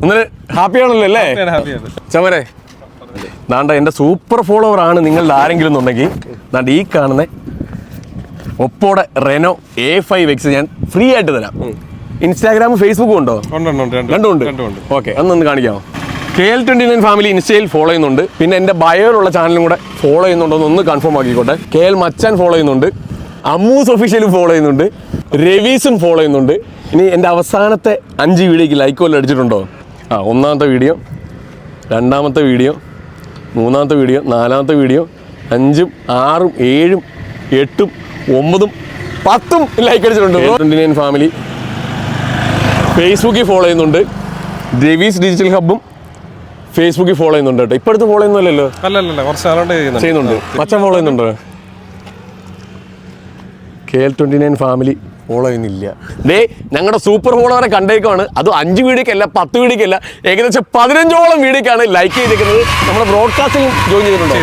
ഇന്നലെ ഹാപ്പി ആണല്ലോ അല്ലേ ചമരെ? ദാണ്ട എൻ്റെ സൂപ്പർ ഫോളോവർ ആണ് നിങ്ങളുടെ ആരെങ്കിലും എന്നുണ്ടെങ്കിൽ ദാണ്ട ഈ കാണുന്ന ഒപ്പോടെ റെനോ A5X ഞാൻ ഫ്രീ ആയിട്ട് തരാം. ഇൻസ്റ്റാഗ്രാമും ഫേസ്ബുക്കും ഉണ്ടോ? രണ്ടും ഉണ്ട്. ഓക്കെ, അന്നൊന്ന് കാണിക്കാമോ? KL29 ഫാമിലി ഇൻസ്റ്റയിൽ ഫോളോ ചെയ്യുന്നുണ്ട്. പിന്നെ എൻ്റെ ബയോയിലുള്ള ചാനലും കൂടെ ഫോളോ ചെയ്യുന്നുണ്ടോ എന്ന് ഒന്ന് കൺഫേം ആക്കിക്കോട്ടെ. KL മച്ചാൻ ഫോളോ ചെയ്യുന്നുണ്ട്, അമ്മൂസ് ഒഫീഷ്യലും ഫോളോ ചെയ്യുന്നുണ്ട്, രവീസും ഫോളോ ചെയ്യുന്നുണ്ട്. ഇനി എൻ്റെ അവസാനത്തെ 5 വീഡിയോയ്ക്ക് ലൈക്ക് വല്ലതും അടിച്ചിട്ടുണ്ടോ? ഒന്നാമത്തെ വീഡിയോ, രണ്ടാമത്തെ വീഡിയോ, മൂന്നാമത്തെ വീഡിയോ, നാലാമത്തെ വീഡിയോ, 5ഉം 6ഉം 7ഉം 8ഉം 9ഉം 10ഉം ലൈക്ക് അടിച്ചിട്ടുണ്ട്. KL29 ഫാമിലി ഫേസ്ബുക്കിൽ ഫോളോ ചെയ്യുന്നുണ്ട്, രവീസ് ഡിജിറ്റൽ ഹബ്ബും ഫേസ്ബുക്കിൽ ഫോളോ ചെയ്യുന്നുണ്ട് കേട്ടോ. ഇപ്പോഴത്തെ ഫോളോ ചെയ്യുന്നില്ലല്ലോ? ചെയ്യുന്നുണ്ട്. മച്ചാൻ ഫോളോ ചെയ്യുന്നുണ്ടോ? KL29 ഫാമിലി ഫോളോ ചെയ്യുന്നില്ല. ഡേ ഞങ്ങളുടെ സൂപ്പർ ഫോളോവറെ കണ്ടേക്കാണ്. അത് 5 വീഡിയോക്കല്ല, 10 വീഡിയോക്കല്ല, ഏകദേശം 15ഓളം വീഡിയോക്കാണ് ലൈക്ക് ചെയ്തിരിക്കുന്നത്. നമ്മുടെ ബ്രോഡ്കാസ്റ്റിലും ജോയിൻ ചെയ്തിട്ടുണ്ട്,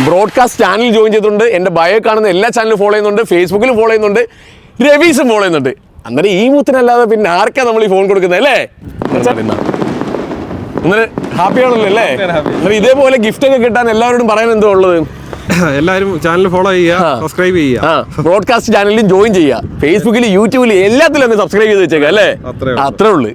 ബ്രോഡ്കാസ്റ്റ് ചാനൽ ജോയിൻ ചെയ്തിട്ടുണ്ട്. എൻ്റെ ബയോ കാണുന്ന എല്ലാ ചാനലും ഫോളോ ചെയ്യുന്നുണ്ട്, ഫേസ്ബുക്കിലും ഫോളോ ചെയ്യുന്നുണ്ട്, രവീസും ഫോളോ ചെയ്യുന്നുണ്ട്. അന്നേരം ഈ മൂത്തിനല്ലാതെ പിന്നെ ആർക്കാ നമ്മൾ ഈ ഫോൺ കൊടുക്കുന്നത് അല്ലേ? ഇന്നലെ ഹാപ്പി ആണല്ലോ അല്ലേ? ഇതേപോലെ ഗിഫ്റ്റ് ഒക്കെ കിട്ടാൻ എല്ലാവരോടും പറയാൻ എന്തോ ഉള്ളത്? എല്ലാവരും ചാനൽ ഫോളോ ചെയ്യുക, സബ്സ്ക്രൈബ് ചെയ്യുക, ബ്രോഡ്കാസ്റ്റ് ചാനലിലും ജോയിൻ ചെയ്യുക, ഫേസ്ബുക്കിൽ യൂട്യൂബിൽ എല്ലാത്തിലും സബ്സ്ക്രൈബ് ചെയ്ത് വെച്ചേക്കാം അല്ലേ? അത്രേ ഉള്ളൂ.